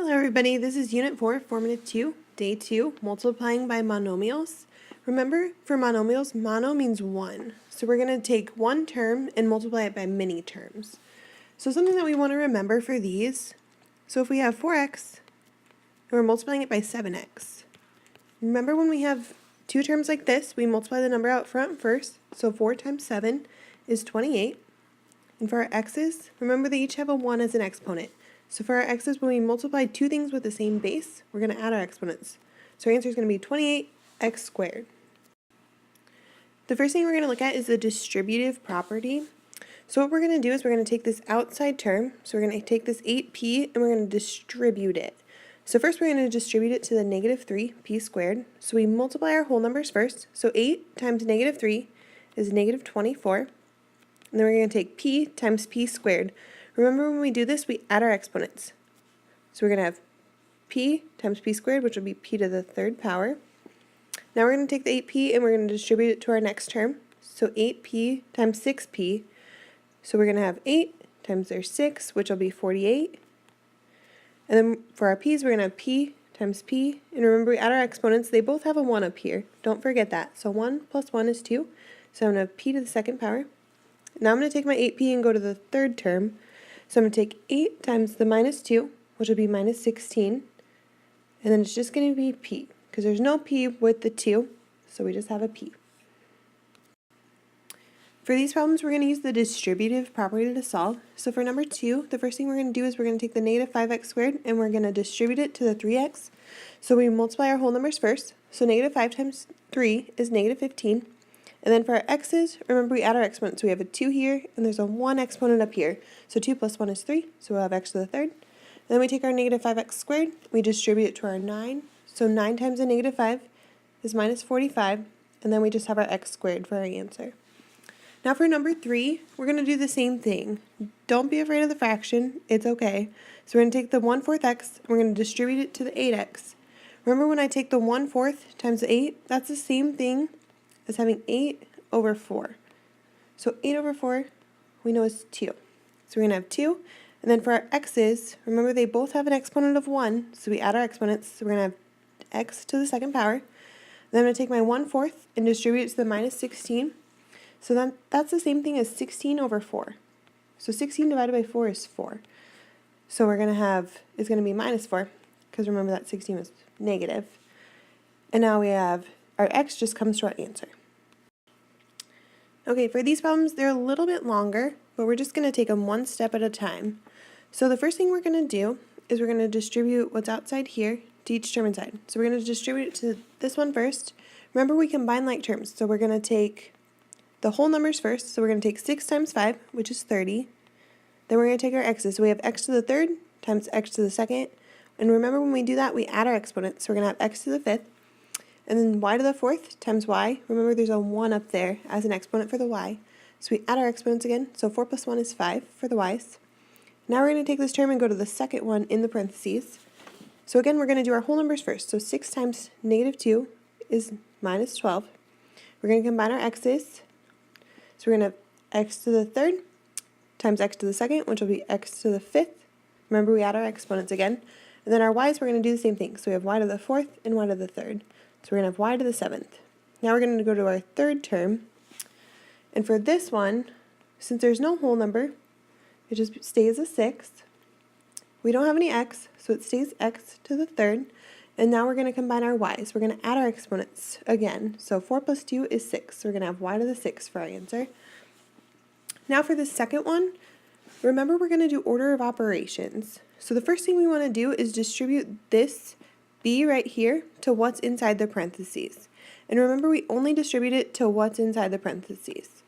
Hello everybody, this is Unit 4, Formative 2, Day 2, multiplying by monomials. Remember, for monomials, mono means one. So we're going to take one term and multiply it by many terms. So something that we want to remember for these, so if we have 4x, and we're multiplying it by 7x. Remember when we have two terms like this, we multiply the number out front first, so 4 times 7 is 28. And for our x's, remember they each have a 1 as an exponent. So for our x's, when we multiply two things with the same base, we're going to add our exponents. So our answer is going to be 28x squared. The first thing we're going to look at is the distributive property. So what we're going to do is we're going to take this outside term, so we're going to take this 8p and we're going to distribute it. So first we're going to distribute it to the negative 3p squared. So we multiply our whole numbers first. So 8 times negative 3 is negative 24. And then we're going to take p times p squared. Remember when we do this, we add our exponents. So we're going to have p times p squared, which will be p to the third power. Now we're going to take the 8p and we're going to distribute it to our next term. So 8p times 6p. So we're going to have 8 times our 6, which will be 48. And then for our p's, we're going to have p times p. And remember, we add our exponents. They both have a 1 up here. Don't forget that. So 1 plus 1 is 2. So I'm going to have p to the second power. Now I'm going to take my 8p and go to the third term. So I'm going to take 8 times the minus 2, which will be minus 16. And then it's just going to be p, because there's no p with the 2, so we just have a p. For these problems, we're going to use the distributive property to solve. So for number 2, the first thing we're going to do is we're going to take the negative 5x squared and we're going to distribute it to the 3x. So we multiply our whole numbers first. So negative 5 times 3 is negative 15. And then for our x's, remember we add our exponents. So we have a 2 here, and there's a 1 exponent up here. So 2 plus 1 is 3, so we'll have x to the third. And then we take our negative 5x squared, we distribute it to our 9. So 9 times a negative 5 is minus 45, and then we just have our x squared for our answer. Now for number 3, we're going to do the same thing. Don't be afraid of the fraction, it's okay. So we're going to take the 1/4 x, and we're going to distribute it to the 8x. Remember when I take the 1/4 times the 8, that's the same thing as having 8 over 4. So 8 over 4, we know is 2. So we're going to have 2. And then for our x's, remember they both have an exponent of 1, so we add our exponents. So we're going to have x to the second power. Then I'm going to take my 1/4 and distribute it to the minus 16. So then that's the same thing as 16 over 4. So 16 divided by 4 is 4. So we're going to have, it's going to be minus 4, because remember that 16 was negative. And now we have, our x just comes to our answer. Okay, for these problems, they're a little bit longer, but we're just going to take them one step at a time. So the first thing we're going to do is we're going to distribute what's outside here to each term inside. So we're going to distribute it to this one first. Remember, we combine like terms, so we're going to take the whole numbers first. So we're going to take 6 times 5, which is 30. Then we're going to take our x's. So we have x to the third times x to the second. And remember, when we do that, we add our exponents. So we're going to have x to the fifth. And then y to the fourth times y. Remember there's a 1 up there as an exponent for the y. So we add our exponents again. So 4 plus 1 is 5 for the y's. Now we're going to take this term and go to the second one in the parentheses. So again, we're going to do our whole numbers first. So 6 times negative 2 is minus 12. We're going to combine our x's. So we're going to have x to the third times x to the second, which will be x to the fifth. Remember, we add our exponents again. And then our y's, we're going to do the same thing. So we have y to the fourth and y to the third. So we're going to have y to the 7th. Now we're going to go to our third term. And for this one, since there's no whole number, it just stays a 6. We don't have any x, so it stays x to the third. And now we're going to combine our y's. We're going to add our exponents again. So 4 plus 2 is 6. So we're going to have y to the 6 for our answer. Now for the second one, remember we're going to do order of operations. So the first thing we want to do is distribute this b right here to what's inside the parentheses. And remember, we only distribute it to what's inside the parentheses.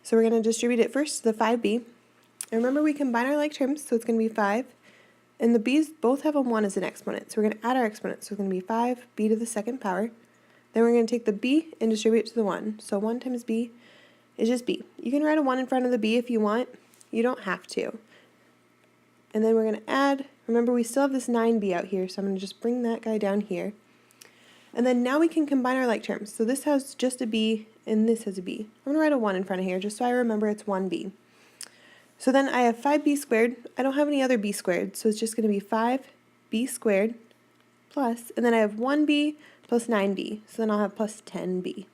So we're going to distribute it first to the 5b. And remember, we combine our like terms, so it's going to be 5. And the b's both have a 1 as an exponent. So we're going to add our exponents. So it's going to be 5b to the second power. Then we're going to take the b and distribute it to the 1. So 1 times b is just b. You can write a 1 in front of the b if you want. You don't have to. And then we're going to add, remember we still have this 9b out here, so I'm going to just bring that guy down here. And then now we can combine our like terms. So this has just a b, and this has a b. I'm going to write a 1 in front of here, just so I remember it's 1b. So then I have 5b squared. I don't have any other b squared, so it's just going to be 5 b squared plus, and then I have 1b plus 9b, so then I'll have plus 10b.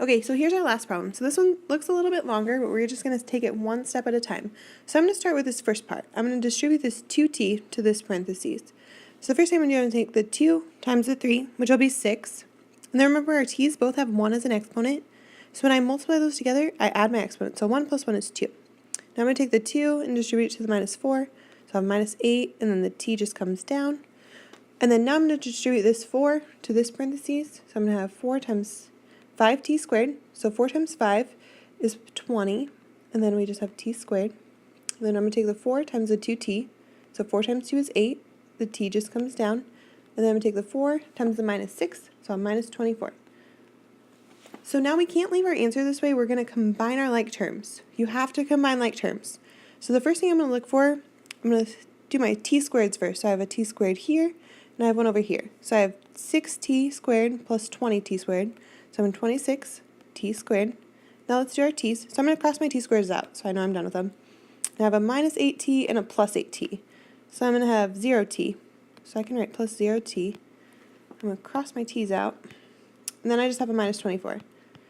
Okay, so here's our last problem. So this one looks a little bit longer, but we're just going to take it one step at a time. So I'm going to start with this first part. I'm going to distribute this 2t to this parentheses. So the first thing I'm going to do is take the 2 times the 3, which will be 6. And then remember our t's both have 1 as an exponent. So when I multiply those together, I add my exponent. So 1 plus 1 is 2. Now I'm going to take the 2 and distribute it to the minus 4. So I have minus 8, and then the t just comes down. And then now I'm going to distribute this 4 to this parentheses. So I'm going to have 4 times 5t squared. So 4 times 5 is 20. And then we just have t squared. And then I'm going to take the 4 times the 2t. So 4 times 2 is 8. The t just comes down. And then I'm going to take the 4 times the minus 6. So I'm minus 24. So now we can't leave our answer this way. We're going to combine our like terms. You have to combine like terms. So the first thing I'm going to look for, I'm going to do my t squareds first. So I have a t squared here, and I have one over here. So I have 6t squared plus 20t squared. So I'm 26t squared. Now let's do our t's. So I'm going to cross my t squares out, so I know I'm done with them. And I have a minus 8t and a plus 8t. So I'm going to have 0t. So I can write plus 0t. I'm going to cross my t's out. And then I just have a minus 24.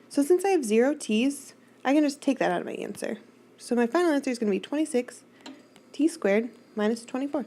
So since I have 0 t's, I can just take that out of my answer. So my final answer is going to be 26t squared minus 24.